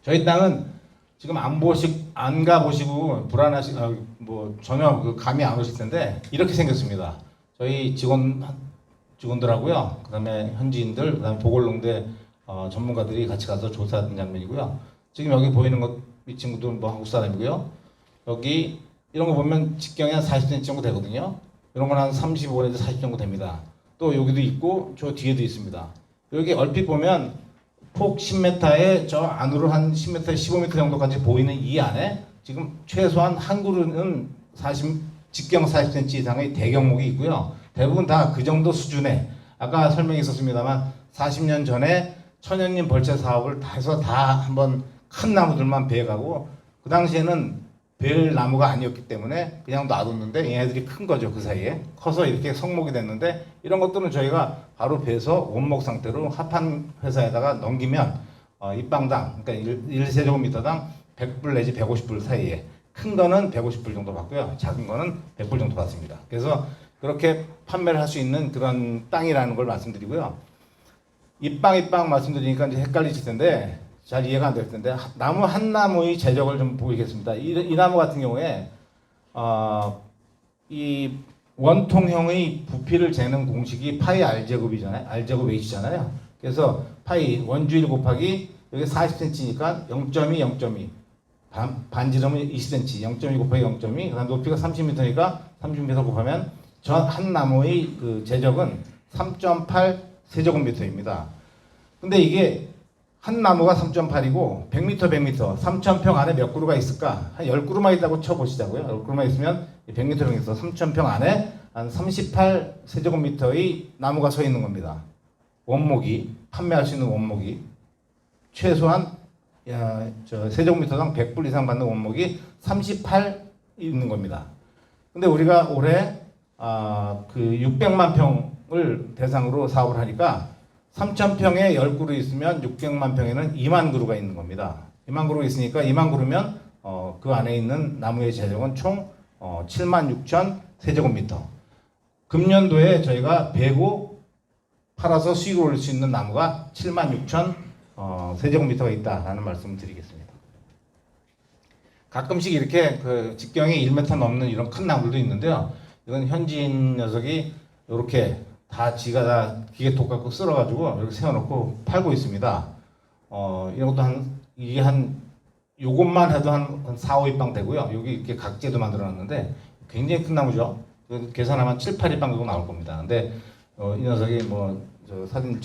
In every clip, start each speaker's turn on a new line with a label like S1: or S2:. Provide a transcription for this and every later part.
S1: 저희 땅은 지금 안 가보시고 뭐 전혀 그 감이 안 오실 텐데 이렇게 생겼습니다. 저희 직원들하고요, 그다음에 현지인들, 그다음에 보궐농대 전문가들이 같이 가서 조사한 장면이고요. 지금 여기 보이는 이 친구들 뭐 한국 사람이고요. 여기 이런 거 보면 직경이 한 40cm 정도 되거든요. 이런 건 한 35에서 40 정도 됩니다. 또 여기도 있고 저 뒤에도 있습니다. 여기 얼핏 보면 폭 10m에 저 안으로 한 10m, 15m 정도까지 보이는 이 안에 지금 최소한 한 그루는 직경 40cm 이상의 대경목이 있고요. 대부분 다 그 정도 수준의, 아까 설명이 있었습니다만 40년 전에 천연림 벌채 사업을 다 해서 다 한번 큰 나무들만 베가고, 그 당시에는 벨 나무가 아니었기 때문에 그냥 놔뒀는데 얘네들이 큰 거죠. 그 사이에 커서 이렇게 성목이 됐는데, 이런 것들은 저희가 바로 베서 원목 상태로 합한 회사에다가 넘기면 입방당, 그러니까 1세제곱미터당 100불 내지 150불 사이에, 큰 거는 150불 정도 받고요, 작은 거는 100불 정도 받습니다. 그래서 그렇게 판매를 할 수 있는 그런 땅이라는 걸 말씀드리고요. 입방 말씀드리니까 이제 헷갈리실 텐데, 잘 이해가 안 될 텐데, 나무 한 나무의 제적을 좀 보이겠습니다. 이 나무 같은 경우에 이 원통형의 부피를 재는 공식이 파이 R 제곱이잖아요. R 제곱 H잖아요. 그래서 파이 원주일 곱하기 여기 40cm니까 0.2, 0.2 반지름은 20cm, 0.2 곱하기 0.2, 그다음 높이가 30m니까 30m 곱하면 저 한 나무의 그 제적은 3.8 세제곱미터입니다. 근데 이게 한 나무가 3.8이고 100m, 100m, 3,000평 안에 몇 그루가 있을까? 한 10그루만 있다고 쳐보시자고요. 10그루만 있으면 100m, 100m, 3,000평 안에 한 38 세제곱미터의 나무가 서 있는 겁니다. 원목이, 판매할 수 있는 원목이 최소한 세제곱미터당 100불 이상 받는 원목이 38 있는 겁니다. 근데 우리가 올해 그 600만 평을 대상으로 사업을 하니까 3,000평에 10그루 있으면 600만 평에는 2만 그루가 있는 겁니다. 2만 그루가 있으니까 2만 그루면 그 안에 있는 나무의 제적은 총 76,000 세제곱미터. 금년도에 저희가 베고 팔아서 수익을 올릴 수 있는 나무가 76,000 세제곱미터가 있다라는 말씀을 드리겠습니다. 가끔씩 이렇게 그 직경이 1m 넘는 이런 큰 나무들도 있는데요. 이건 현지인 녀석이 이렇게 지가 다 기계 톡 갖고 쓸어가지고 이렇게 세워놓고 팔고 있습니다. 이런 것도 요것만 해도 한 4, 5입방 되고요. 여기 이렇게 각재도 만들어놨는데 굉장히 큰 나무죠. 계산하면 7, 8입방 정도 나올 겁니다. 근데 이 녀석이 저 사진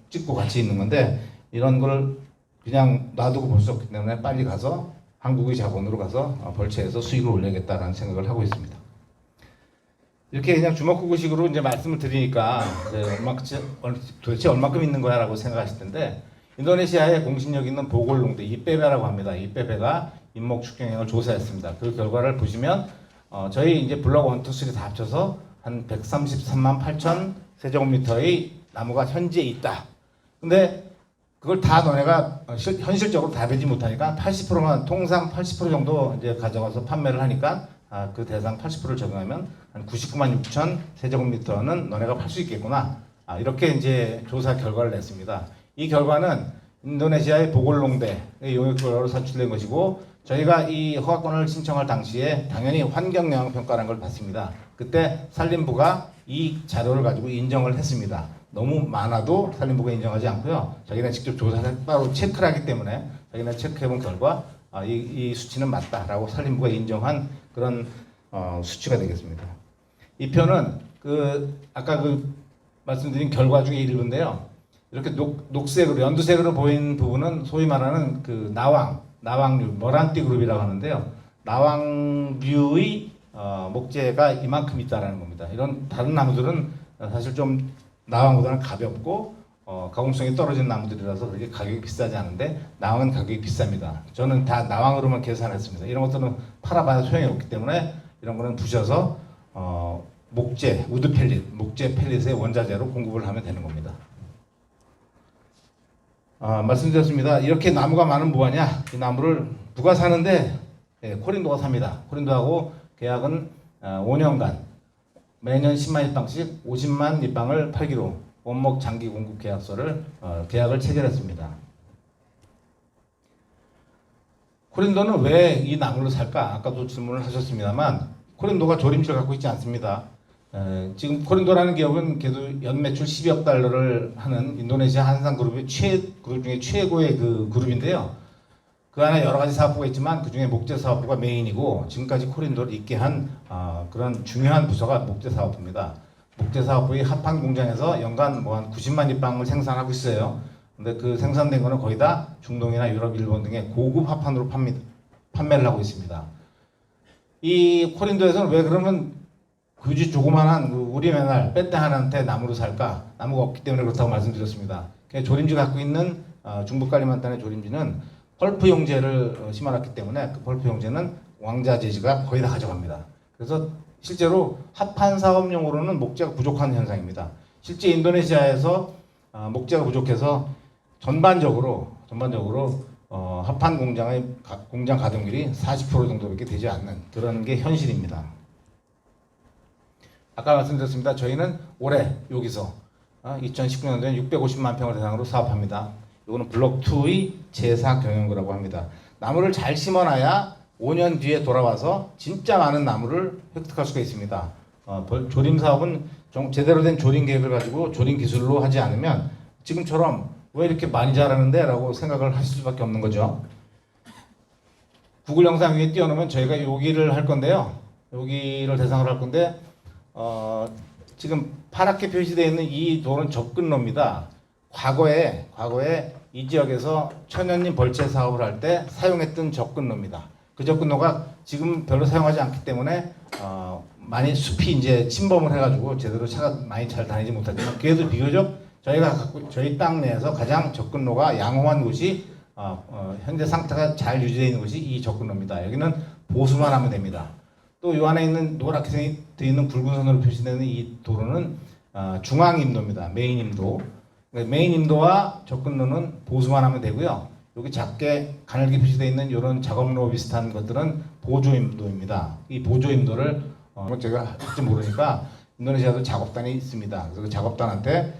S1: 찍고 같이 있는 건데, 이런 걸 그냥 놔두고 볼 수 없기 때문에 빨리 가서 한국의 자본으로 가서 벌채해서 수익을 올려야겠다라는 생각을 하고 있습니다. 이렇게 그냥 주먹구구식으로 이제 말씀을 드리니까 도대체 얼마큼 있는 거야라고 생각하실 텐데, 인도네시아에 공신력 있는 보궐농대 이빼베라고 합니다. 이빼베가 인목 축경량을 조사했습니다. 그 결과를 보시면 저희 이제 블록 1, 2, 3 다 합쳐서 한 133만 8천 세제곱미터의 나무가 현재 있다. 근데 그걸 다 너네가 현실적으로 다 베지 못하니까 80%만, 통상 80% 정도 이제 가져가서 판매를 하니까 그 대상 80%를 적용하면 한 99만 6천 세제곱미터는 너네가 팔 수 있겠구나. 이렇게 이제 조사 결과를 냈습니다. 이 결과는 인도네시아의 보궐농대의 용역 결과로 산출된 것이고, 저희가 이 허가권을 신청할 당시에 당연히 환경영향평가라는 걸 받습니다. 그때 산림부가 이 자료를 가지고 인정을 했습니다. 너무 많아도 산림부가 인정하지 않고요. 자기네 직접 조사를 따로 체크를 하기 때문에 자기네 체크해본 결과 이 수치는 맞다라고 산림부가 인정한 그런 수치가 되겠습니다. 이 표는 아까 말씀드린 결과 중에 일부인데요. 이렇게 녹색으로, 연두색으로 보이는 부분은 소위 말하는 그 나왕류, 머란띠 그룹이라고 하는데요. 나왕류의 목재가 이만큼 있다라는 겁니다. 이런 다른 나무들은 사실 좀 나왕보다는 가볍고 가공성이 떨어진 나무들이라서 그렇게 가격이 비싸지 않은데, 나왕은 가격이 비쌉니다. 저는 다 나왕으로만 계산했습니다. 이런 것들은 팔아봐야 소용이 없기 때문에 이런 거는 부셔서 목재, 우드 펠릿, 목재 펠릿의 원자재로 공급을 하면 되는 겁니다. 말씀드렸습니다. 이렇게 나무가 많으면 뭐하냐? 이 나무를 누가 사는데? 코린도가 삽니다. 코린도하고 계약은 5년간 매년 10만 입방씩 50만 입방을 팔기로 원목 장기 공급 계약서를 계약을 체결했습니다. 코린도는 왜 이 나무를 살까? 아까도 질문을 하셨습니다만 코린도가 조림지를 갖고 있지 않습니다. 지금 코린도라는 기업은 그래도 연매출 10억 달러를 하는 인도네시아 한산 그룹의 그룹 중에 최고의 그 그룹인데요. 그 안에 여러 가지 사업부가 있지만 그 중에 목재 사업부가 메인이고 지금까지 코린도를 있게 한 그런 중요한 부서가 목재 사업부입니다. 목재 사업부의 합판 공장에서 연간 뭐 한 90만 입방을 생산하고 있어요. 근데 그 생산된 거는 거의 다 중동이나 유럽, 일본 등의 고급 합판으로 판매를 하고 있습니다. 이 코린도에서는 왜 그러면 굳이 조그만한 우리 맨날 빼떼 하나한테 나무를 살까? 나무가 없기 때문에 그렇다고 말씀드렸습니다. 조림지 갖고 있는 중부 칼리만탄의 조림지는 펄프 용재를 심어놨기 때문에 그 펄프 용재는 왕자 재지가 거의 다 가져갑니다. 그래서 실제로 합판 사업용으로는 목재가 부족한 현상입니다. 실제 인도네시아에서 목재가 부족해서 전반적으로 합판 공장의 공장 가동률이 40% 정도밖에 되지 않는 그런 게 현실입니다. 아까 말씀드렸습니다. 저희는 올해 여기서 2019년도에 650만 평을 대상으로 사업합니다. 이거는 블록 2의 제4 경영구라고 합니다. 나무를 잘 심어놔야 5년 뒤에 돌아와서 진짜 많은 나무를 획득할 수가 있습니다. 조림 사업은 제대로 된 조림 계획을 가지고 조림 기술로 하지 않으면 지금처럼 왜 이렇게 많이 자라는데? 라고 생각을 하실 수밖에 없는 거죠. 구글 영상 위에 띄워놓으면 저희가 여기를 할 건데요. 여기를 대상으로 할 건데 지금 파랗게 표시되어 있는 이 돌은 접근로입니다. 과거에 이 지역에서 천연님 벌채 사업을 할 때 사용했던 접근로입니다. 그 접근로가 지금 별로 사용하지 않기 때문에 많이 숲이 이제 침범을 해가지고 제대로 차가 많이 잘 다니지 못하지만 그래도 비교적 저희 땅 내에서 가장 접근로가 양호한 곳이 현재 상태가 잘 유지되어 있는 곳이 이 접근로입니다. 여기는 보수만 하면 됩니다. 또 이 안에 있는 노랗게 되어 있는 붉은 선으로 표시되는 이 도로는 중앙임도입니다. 메인임도. 메인임도와 접근로는 보수만 하면 되고요. 여기 작게 가늘게 표시되어 있는 이런 작업로 비슷한 것들은 보조임도입니다. 이 보조임도를 제가 할지 모르니까 인도네시아도 작업단이 있습니다. 그래서 그 작업단한테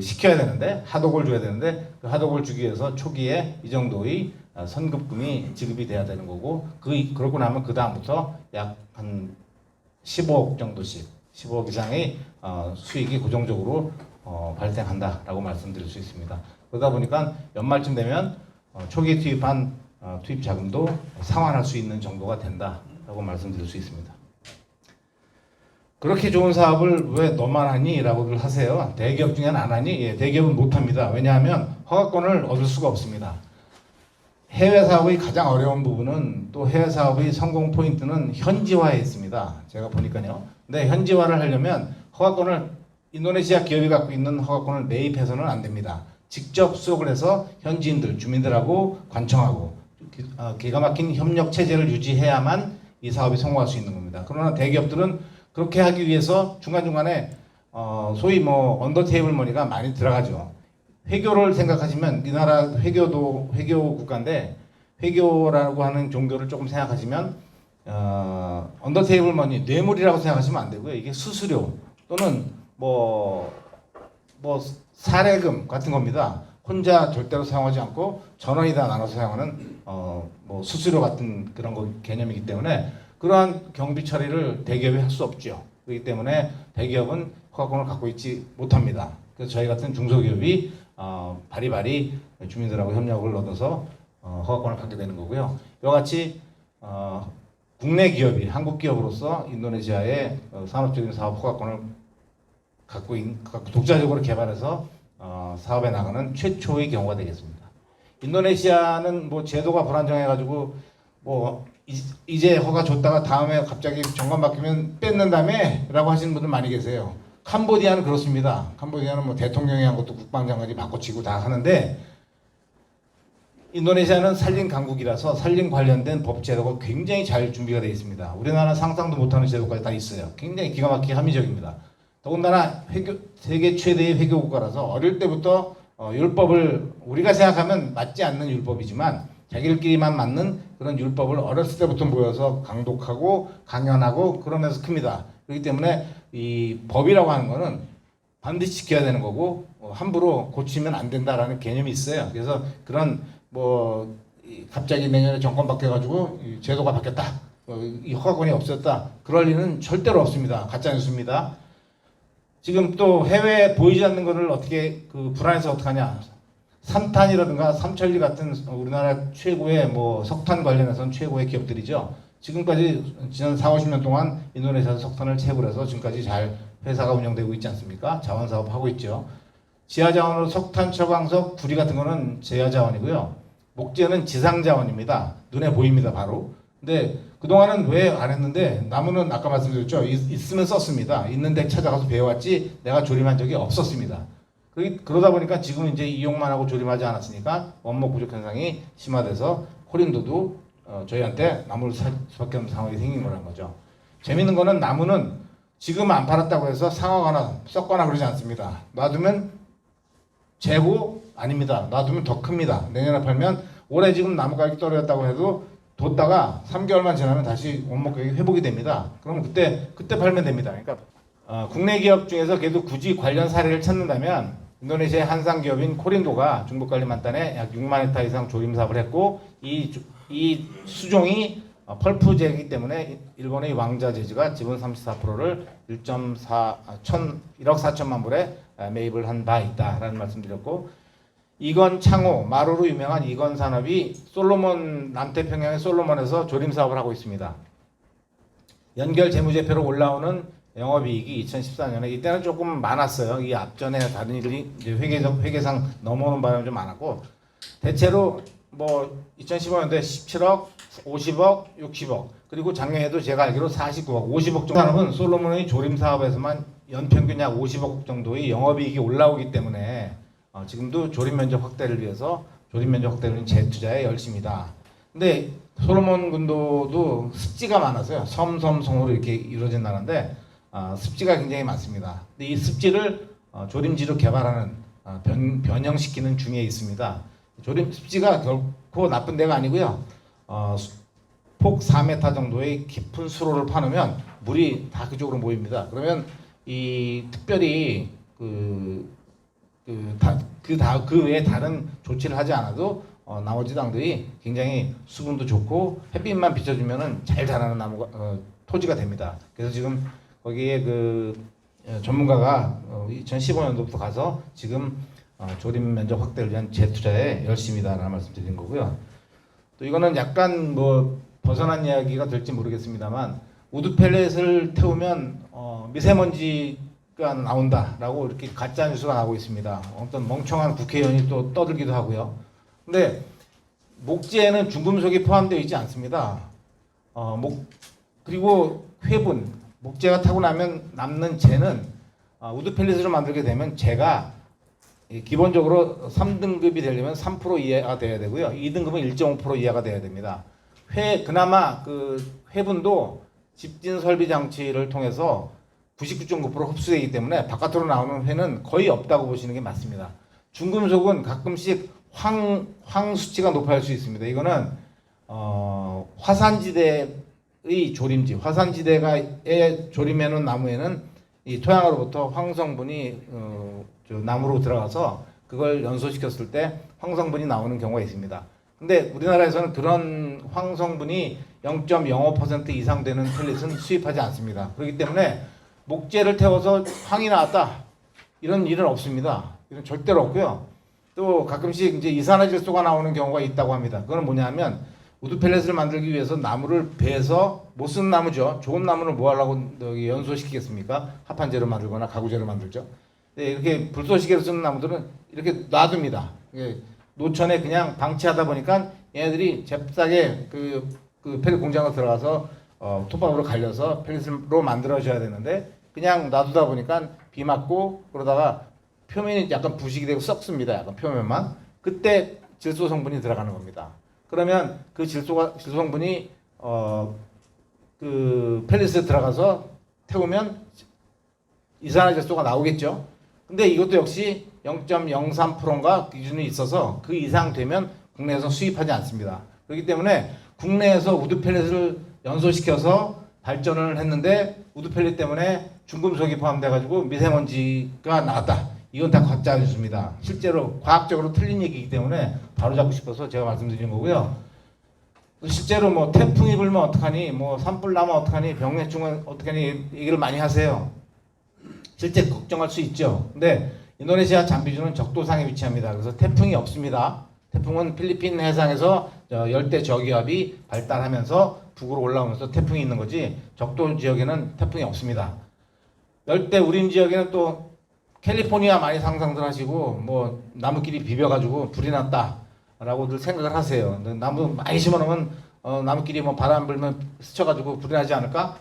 S1: 시켜야 되는데 하도골 줘야 되는데 그 하도골 주기 위해서 초기에 이 정도의 선급금이 지급이 돼야 되는 거고 그러고 나면 그 다음부터 약 한 15억 정도씩 15억 이상의 수익이 고정적으로 발생한다라고 말씀드릴 수 있습니다. 그러다 보니까 연말쯤 되면 초기에 투입한 투입 자금도 상환할 수 있는 정도가 된다라고 말씀드릴 수 있습니다. 그렇게 좋은 사업을 왜 너만 하니? 라고들 하세요. 대기업 중에는 안 하니? 예, 대기업은 못합니다. 왜냐하면 허가권을 얻을 수가 없습니다. 해외 사업의 가장 어려운 부분은 또 해외 사업의 성공 포인트는 현지화에 있습니다. 제가 보니까요. 근데 현지화를 하려면 허가권을 인도네시아 기업이 갖고 있는 허가권을 매입해서는 안 됩니다. 직접 수속을 해서 현지인들, 주민들하고 관청하고 기가 막힌 협력 체제를 유지해야만 이 사업이 성공할 수 있는 겁니다. 그러나 대기업들은 그렇게 하기 위해서 중간중간에 소위 언더 테이블 머니가 많이 들어가죠. 회교를 생각하시면 이 나라 회교 국가인데 회교라고 하는 종교를 조금 생각하시면 언더 테이블 머니 뇌물이라고 생각하시면 안 되고요. 이게 수수료 또는 사례금 같은 겁니다. 혼자 절대로 사용하지 않고 전원이 다 나눠서 사용하는 수수료 같은 그런 개념이기 때문에 그러한 경비 처리를 대기업이 할 수 없죠. 그렇기 때문에 대기업은 허가권을 갖고 있지 못합니다. 그래서 저희 같은 중소기업이 바리바리 주민들하고 협력을 얻어서 허가권을 갖게 되는 거고요. 이와 같이 국내 기업이 한국 기업으로서 인도네시아의 산업적인 사업 허가권을 갖고 독자적으로 개발해서 사업에 나가는 최초의 경우가 되겠습니다. 인도네시아는 제도가 불안정해가지고 이제 허가 줬다가 다음에 갑자기 정관 바뀌면 뺏는다며? 라고 하시는 분들 많이 계세요. 캄보디아는 그렇습니다. 캄보디아는 대통령이 한 것도 국방장관이 바꿔치고 다 하는데 인도네시아는 산림 강국이라서 산림 관련된 법 제도가 굉장히 잘 준비가 되어 있습니다. 우리나라는 상상도 못하는 제도까지 다 있어요. 굉장히 기가 막히게 합리적입니다. 더군다나 세계 최대의 회교 국가라서 어릴 때부터 율법을 우리가 생각하면 맞지 않는 율법이지만 자기들끼리만 맞는 그런 율법을 어렸을 때부터 모여서 강독하고 강연하고 그러면서 큽니다. 그렇기 때문에 이 법이라고 하는 거는 반드시 지켜야 되는 거고 함부로 고치면 안 된다라는 개념이 있어요. 그래서 그런 갑자기 내년에 정권 바뀌어가지고 이 제도가 바뀌었다, 이 허가권이 없었다, 그럴 리는 절대로 없습니다. 가짜 뉴스입니다. 지금 또 해외에 보이지 않는 것을 어떻게 불안해서 어떡하냐. 삼탄이라든가 삼천리 같은 우리나라 최고의 뭐 석탄 관련해서는 최고의 기업들이죠. 지금까지 지난 4, 50년 동안 인도네시아에서 석탄을 채굴 해서 지금까지 잘 회사가 운영되고 있지 않습니까? 자원사업 하고 있죠. 지하자원으로 석탄, 처광석, 구리 같은 거는 제야자원이고요. 목재는 지상자원입니다. 눈에 보입니다, 바로. 근데 그동안은 왜 안 했는데, 나무는 아까 말씀드렸죠. 있으면 썼습니다. 있는데 찾아가서 배워왔지 내가 조림한 적이 없었습니다. 그러다 보니까 지금 이제 이용만 하고 조림하지 않았으니까 원목 부족 현상이 심화돼서 코린도도 저희한테 나무를 살 수밖에 없는 상황이 생긴 거란 거죠. 재밌는 거는 나무는 지금 안 팔았다고 해서 상하거나 썩거나 그러지 않습니다. 놔두면 재고 아닙니다. 놔두면 더 큽니다. 내년에 팔면, 올해 지금 나무 가격이 떨어졌다고 해도 뒀다가 3개월만 지나면 다시 원목 가격이 회복이 됩니다. 그럼 그때 팔면 됩니다. 그러니까 국내 기업 중에서 그래도 굳이 관련 사례를 찾는다면 인도네시아의 한상 기업인 코린도가 중국관리만단에 약 6만 헥타 이상 조림 사업을 했고, 이 수종이 펄프재이기 때문에 일본의 왕자 재즈가 지분 34%를 1억 4천만 불에 매입을 한 바 있다라는 말씀드렸고, 이건 창호, 마루로 유명한 이건 산업이 솔로몬, 남태평양의 솔로몬에서 조림 사업을 하고 있습니다. 연결 재무제표로 올라오는 영업이익이 2014년에 이때는 조금 많았어요. 이 앞전에 다른 일이 이제 회계상 넘어오는 바람이 좀 많았고, 대체로 뭐 2015년도에 17억, 50억, 60억, 그리고 작년에도 제가 알기로 49억, 50억 정도. 산업은 솔로몬의 조림 사업에서만 연평균 약 50억 정도의 영업이익이 올라오기 때문에 지금도 조림 면적 확대를 위해서 조림 면적 확대를 위한 재투자에 열심이다. 근데 솔로몬 군도도 습지가 많아서요. 섬으로 이렇게 이루어진 나라인데 습지가 굉장히 많습니다. 근데 이 습지를 조림지로 개발하는 변형시키는 중에 있습니다. 조림 습지가 결코 나쁜 데가 아니고요. 폭 4m 정도의 깊은 수로를 파놓으면 물이 다 그쪽으로 모입니다. 그러면 이 특별히 그 외에 다른 조치를 하지 않아도 나머지 당들이 굉장히 수분도 좋고 햇빛만 비춰주면은 잘 자라는 나무가 토지가 됩니다. 그래서 지금 거기에 전문가가 2015년도부터 가서 지금 조림 면적 확대를 위한 재투자에 열심이다라는 말씀드린 거고요. 또 이거는 약간 뭐 벗어난 이야기가 될지 모르겠습니다만, 우드 펠렛을 태우면 미세먼지가 나온다라고 이렇게 가짜 뉴스가 나오고 있습니다. 어떤 멍청한 국회의원이 또 떠들기도 하고요. 근데 목재에는 중금속이 포함되어 있지 않습니다. 그리고 회분, 목재가 타고 나면 남는 재는 우드 펠렛으로 만들게 되면 재가 기본적으로 3등급이 되려면 3% 이하가 돼야 되고요. 2등급은 1.5% 이하가 돼야 됩니다. 그나마 그 회분도 집진 설비 장치를 통해서 99.9% 흡수되기 때문에 바깥으로 나오는 회는 거의 없다고 보시는 게 맞습니다. 중금속은 가끔씩 황 수치가 높아질 수 있습니다. 이거는 화산지대의 조림지, 화산지대에 조림해 놓은 나무에는 이 토양으로부터 황성분이 나무로 들어가서 그걸 연소시켰을 때 황성분이 나오는 경우가 있습니다. 근데 우리나라에서는 그런 황성분이 0.05% 이상 되는 펠릿은 수입하지 않습니다. 그렇기 때문에 목재를 태워서 황이 나왔다, 이런 일은 없습니다. 이건 절대로 없고요. 또 가끔씩 이제 이산화질소가 나오는 경우가 있다고 합니다. 그건 뭐냐면 우드 펠렛을 만들기 위해서 나무를 베서, 못 쓰는 나무죠. 좋은 나무를 뭐 하려고 연소시키겠습니까? 합판재로 만들거나 가구재로 만들죠. 네, 이렇게 불쏘시개로 쓰는 나무들은 이렇게 놔둡니다. 노천에 그냥 방치하다 보니까 얘네들이 잽싸게 그 펠릿 공장으로 들어가서 톱밥으로 갈려서 펠릿으로 만들어줘야 되는데, 그냥 놔두다 보니까 비 맞고 그러다가 표면이 약간 부식이 되고 썩습니다. 약간 표면만. 그때 질소 성분이 들어가는 겁니다. 그러면 그 질소 성분이 그 펠릿에 들어가서 태우면 이산화질소가 나오겠죠. 근데 이것도 역시 0.03%인가 기준이 있어서 그 이상 되면 국내에서 수입하지 않습니다. 그렇기 때문에 국내에서 우드 펠렛을 연소시켜서 발전을 했는데 우드 펠렛 때문에 중금속이 포함돼 가지고 미세먼지가 나왔다, 이건 다 가짜 뉴스입니다. 실제로 과학적으로 틀린 얘기이기 때문에 바로잡고 싶어서 제가 말씀드린 거고요. 실제로 뭐 태풍이 불면 어떡하니, 뭐 산불 나면 어떡하니, 병해충은 어떡하니 얘기를 많이 하세요. 실제 걱정할 수 있죠. 근데 인도네시아 잠비주는 적도상에 위치합니다. 그래서 태풍이 없습니다. 태풍은 필리핀 해상에서 열대 저기압이 발달하면서 북으로 올라오면서 태풍이 있는 거지, 적도 지역에는 태풍이 없습니다. 열대 우림 지역에는 또 캘리포니아 많이 상상들 하시고 뭐 나무끼리 비벼가지고 불이 났다라고들 생각을 하세요. 나무 많이 심어놓으면 나무끼리 뭐 바람 불면 스쳐가지고 불이 나지 않을까?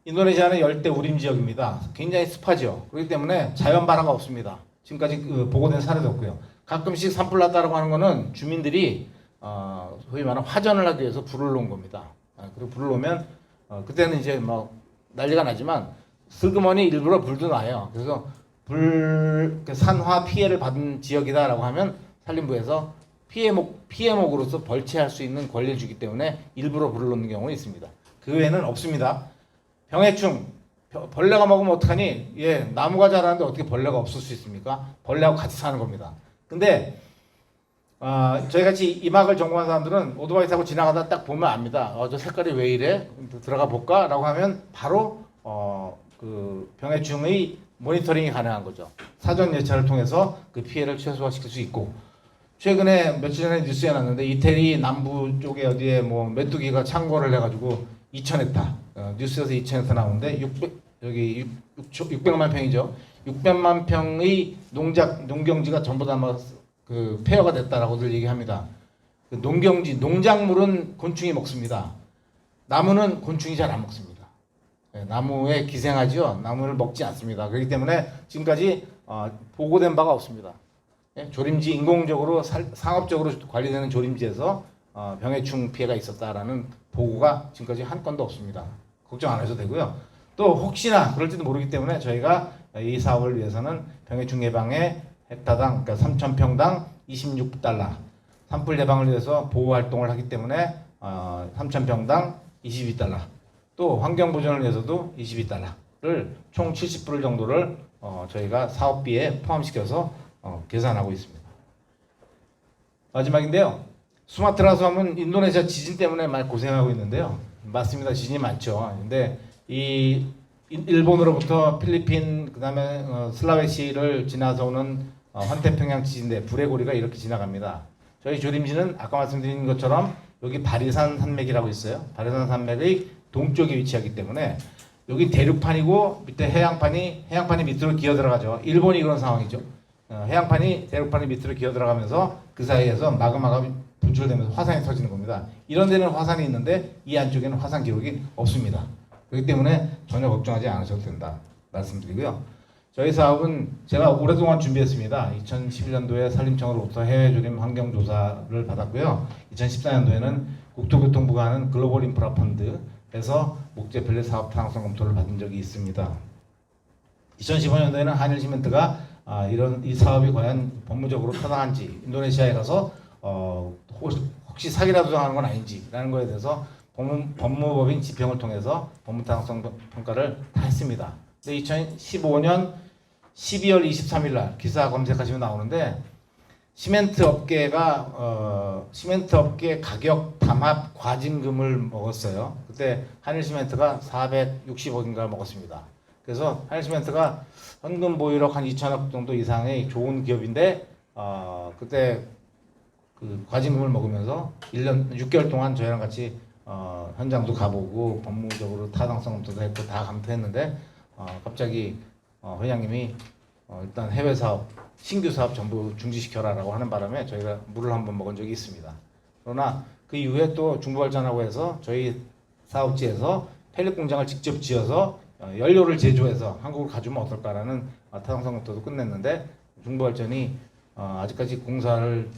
S1: 인도네시아는 열대 우림 지역입니다. 굉장히 습하죠. 그렇기 때문에 자연 발화가 없습니다. 지금까지 보고된 사례도 없고요. 가끔씩 산불 났다라고 하는 거는 주민들이 소위 말하는 화전을 하기 위해서 불을 놓은 겁니다. 그리고 불을 놓으면 그때는 이제 막 난리가 나지만 슬그머니 일부러 불도 나요. 그래서 산화 피해를 받은 지역이다라고 하면 산림부에서 피해목으로서 벌채할 수 있는 권리를 주기 때문에 일부러 불을 놓는 경우는 있습니다. 그 외에는 없습니다. 병해충, 벌레가 먹으면 어떡하니? 예, 나무가 자라는데 어떻게 벌레가 없을 수 있습니까? 벌레하고 같이 사는 겁니다. 근데 저희같이 이막을 전공한 사람들은 오토바이 타고 지나가다 딱 보면 압니다. 저 색깔이 왜 이래? 들어가 볼까? 라고 하면 바로 그 병해충의 모니터링이 가능한 거죠. 사전 예찰을 통해서 그 피해를 최소화시킬 수 있고, 최근에 며칠 전에 뉴스에 났는데 이태리 남부 쪽에 어디에 뭐 메뚜기가 창궐을 해가지고 2,000헥타, 뉴스에서 2,000헥타 나오는데 600만 평이죠. 600만 평의 농경지가 전부 다 그 폐허가 됐다라고들 얘기합니다. 그 농작물은 곤충이 먹습니다. 나무는 곤충이 잘 안 먹습니다. 나무에 기생하죠. 나무를 먹지 않습니다. 그렇기 때문에 지금까지 보고된 바가 없습니다. 조림지 인공적으로 상업적으로 관리되는 조림지에서 병해충 피해가 있었다라는 보고가 지금까지 한 건도 없습니다. 걱정 안 하셔도 되고요. 또 혹시나 그럴지도 모르기 때문에 저희가 이 사업을 위해서는 병해충 예방에 헥타당, 그러니까 3,000평당 26달러, 산불 예방을 위해서 보호 활동을 하기 때문에 3,000평당 22달러, 또 환경 보존을 위해서도 22달러를 총 70불 정도를 저희가 사업비에 포함시켜서 계산하고 있습니다. 마지막인데요. 수마트라 섬은 인도네시아 지진 때문에 많이 고생하고 있는데요. 맞습니다. 지진이 많죠. 근데 이 일본으로부터 필리핀, 그다음에 슬라웨시를 지나서 오는 환태평양 지진대 불레고리가 이렇게 지나갑니다. 저희 조림지는 아까 말씀드린 것처럼 여기 바리산 산맥이라고 있어요. 바리산 산맥의 동쪽에 위치하기 때문에 여기 대륙판이고 밑에 해양판이 밑으로 기어 들어가죠. 일본이 그런 상황이죠. 해양판이 대륙판이 밑으로 기어 들어가면서 그 사이에서 마그마가 분출되면서 화산이 터지는 겁니다. 이런 데는 화산이 있는데 이 안쪽에는 화산 기록이 없습니다. 그렇기 때문에 전혀 걱정하지 않으셔도 된다 말씀드리고요. 저희 사업은 제가 오랫동안 준비했습니다. 2011년도에 산림청으로부터 해외조림 환경조사를 받았고요. 2014년도에는 국토교통부가 하는 글로벌 인프라 펀드에서 목재 펠렛 사업 타당성 검토를 받은 적이 있습니다. 2015년도에는 한일시멘트가 이 사업이 과연 법무적으로 타당한지, 인도네시아에 가서 혹시 사기라도 당하는 건 아닌지라는 거에 대해서 법무법인 지평을 통해서 법무 타당성 평가를 다 했습니다. 근데 2015년 12월 23일 날 기사 검색하시면 나오는데 시멘트 업계 가격 담합 과징금을 먹었어요. 그때 한일시멘트가 460억인가 먹었습니다. 그래서 한일시멘트가 현금 보유력 한 2천억 정도 이상의 좋은 기업인데 그때 그 과징금을 먹으면서 1년 6개월 동안 저희랑 같이 현장도 가보고 법무적으로 타당성 검토도 했고 다 감토했는데 갑자기 회장님이 일단 해외 사업, 신규 사업 전부 중지시켜라라고 하는 바람에 저희가 물을 한번 먹은 적이 있습니다. 그러나 그 이후에 또 중부발전하고 해서 저희 사업지에서 펠렛 공장을 직접 지어서 연료를 제조해서 한국으로 가주면 어떨까라는 타당성 검토도 끝냈는데 중부발전이 아직까지 공사를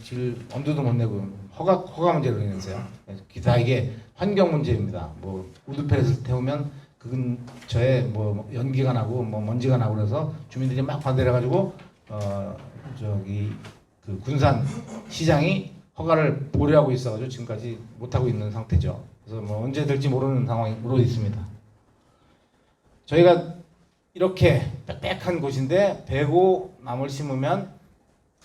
S1: 엄두도 못 내고 허가 문제로 인해서요. 기타 이게 환경 문제입니다. 뭐 우드 펠렛을 태우면 그 근처에 뭐 연기가 나고 뭐 먼지가 나고 그래서 주민들이 막 반대를 해가지고 그 군산 시장이 허가를 보류하고 있어가지고 지금까지 못 하고 있는 상태죠. 그래서 뭐 언제 될지 모르는 상황으로 있습니다. 저희가 이렇게 빽빽한 곳인데 105나무를 심으면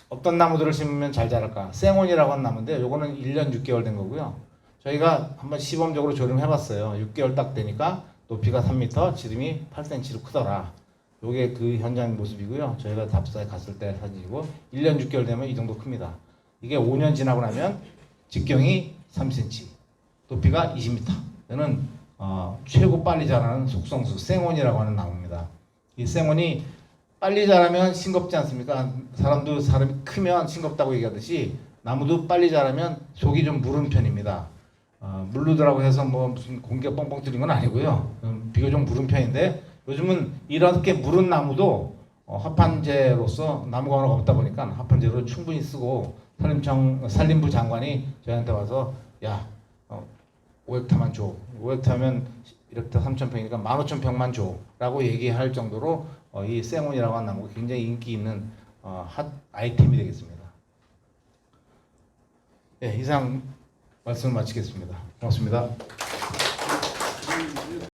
S1: 어떤 나무들을 심으면 잘 자랄까? 생원이라고 하는 나무인데 요거는 1년 6개월 된 거고요. 저희가 한번 시범적으로 조림해봤어요. 6개월 딱 되니까 높이가 3m, 지름이 8cm로 크더라. 요게 그 현장 모습이고요. 저희가 답사에 갔을 때 사진이고 1년 6개월 되면 이 정도 큽니다. 이게 5년 지나고 나면 직경이 3cm, 높이가 20m. 이는 최고 빨리 자라는 속성수 생원이라고 하는 나무입니다. 이 생원이 빨리 자라면 싱겁지 않습니까? 사람이 크면 싱겁다고 얘기하듯이 나무도 빨리 자라면 속이 좀 무른 편입니다. 물르더라고 해서 뭐 무슨 공기가 뻥뻥 뚫린 건 아니고요. 비교적 무른 편인데 요즘은 이렇게 무른 나무도 합판제로서 나무가 워낙 없다 보니까 합판제로 충분히 쓰고 산림부 장관이 저희한테 와서 야 5헥타만 줘. 5헥타면 1헥타 3,000평이니까 15,000평만 줘. 라고 얘기할 정도로 이 생원이라고 하는 나무가 굉장히 인기 있는 핫 아이템이 되겠습니다. 네, 이상 말씀을 마치겠습니다. 고맙습니다.